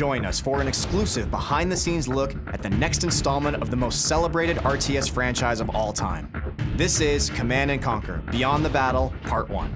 join us for an exclusive behind-the-scenes look at the next installment of the most celebrated RTS franchise of all time. This is Command & Conquer: Beyond the Battle, Part 1.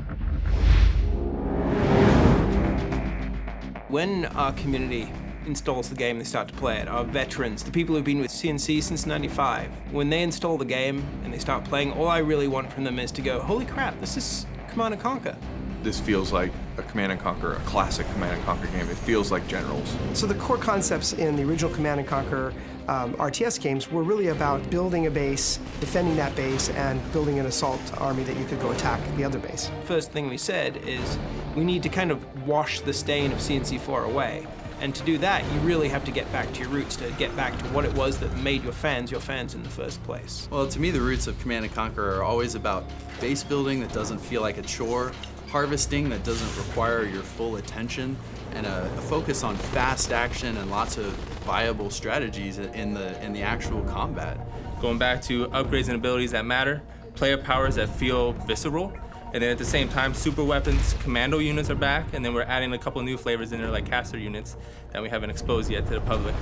When our community installs the game, they start to play it, our veterans, the people who've been with CNC since '95, when they install the game and they start playing, all I really want from them is to go, holy crap, this is Command & Conquer. This feels like a Command & Conquer, a classic Command & Conquer game. It feels like Generals. So the core concepts in the original Command & Conquer RTS games were really about building a base, defending that base, and building an assault army that you could go attack the other base. First thing we said is we need to kind of wash the stain of CNC4 away. And to do that, you really have to get back to your roots, to get back to what it was that made your fans in the first place. Well, to me, the roots of Command & Conquer are always about base building that doesn't feel like a chore, harvesting that doesn't require your full attention, and a focus on fast action and lots of viable strategies in the actual combat. Going back to upgrades and abilities that matter, player powers that feel visceral, and then at the same time, super weapons, commando units are back, and then we're adding a couple new flavors in there like caster units that we haven't exposed yet to the public.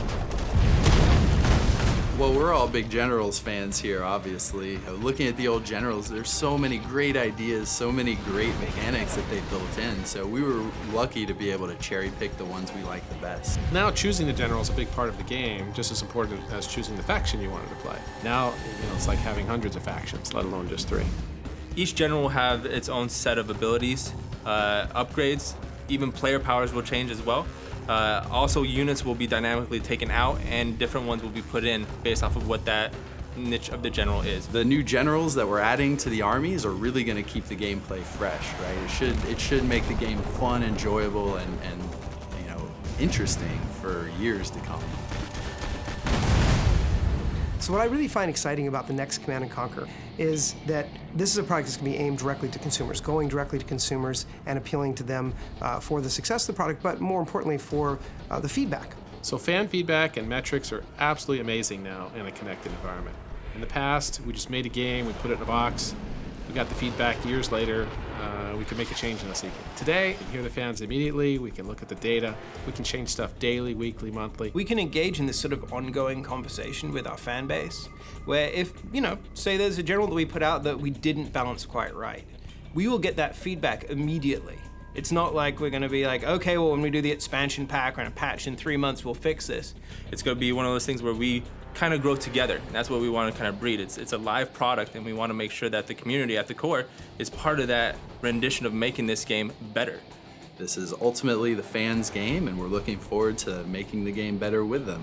Well, we're all big Generals fans here, obviously. Looking at the old Generals, there's so many great ideas, so many great mechanics that they built in, so we were lucky to be able to cherry pick the ones we like the best. Now choosing the general is a big part of the game, just as important as choosing the faction you wanted to play. Now, it's like having hundreds of factions, let alone just 3. Each general will have its own set of abilities, upgrades, even player powers will change as well. Also, units will be dynamically taken out and different ones will be put in based off of what that niche of the general is. The new generals that we're adding to the armies are really going to keep the gameplay fresh, right? It should make the game fun, enjoyable, and interesting for years to come. So what I really find exciting about the next Command & Conquer is that this is a product that's going to be aimed directly to consumers, going directly to consumers and appealing to them for the success of the product, but more importantly for the feedback. So fan feedback and metrics are absolutely amazing now in a connected environment. In the past, we just made a game, we put it in a box, we got the feedback years later, we could make a change in a sequel. Today, we can hear the fans immediately, we can look at the data, we can change stuff daily, weekly, monthly. We can engage in this sort of ongoing conversation with our fan base, where if, say there's a general that we put out that we didn't balance quite right, we will get that feedback immediately. It's not like we're gonna be like, okay, well, when we do the expansion pack or in a patch in 3 months, we'll fix this. It's gonna be one of those things where we kind of grow together. And that's what we want to kind of breed. It's a live product, and we want to make sure that the community at the core is part of that rendition of making this game better. This is ultimately the fans' game, and we're looking forward to making the game better with them.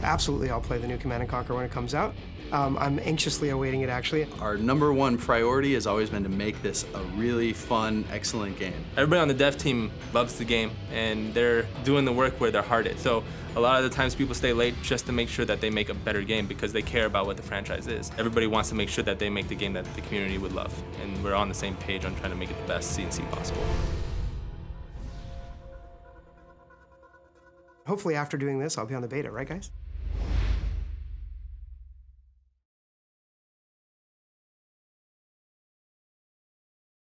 Absolutely, I'll play the new Command & Conquer when it comes out. I'm anxiously awaiting it, actually. Our #1 priority has always been to make this a really fun, excellent game. Everybody on the dev team loves the game, and they're doing the work where their heart is. So a lot of the times people stay late just to make sure that they make a better game because they care about what the franchise is. Everybody wants to make sure that they make the game that the community would love, and we're on the same page on trying to make it the best CNC possible. Hopefully after doing this, I'll be on the beta, right guys?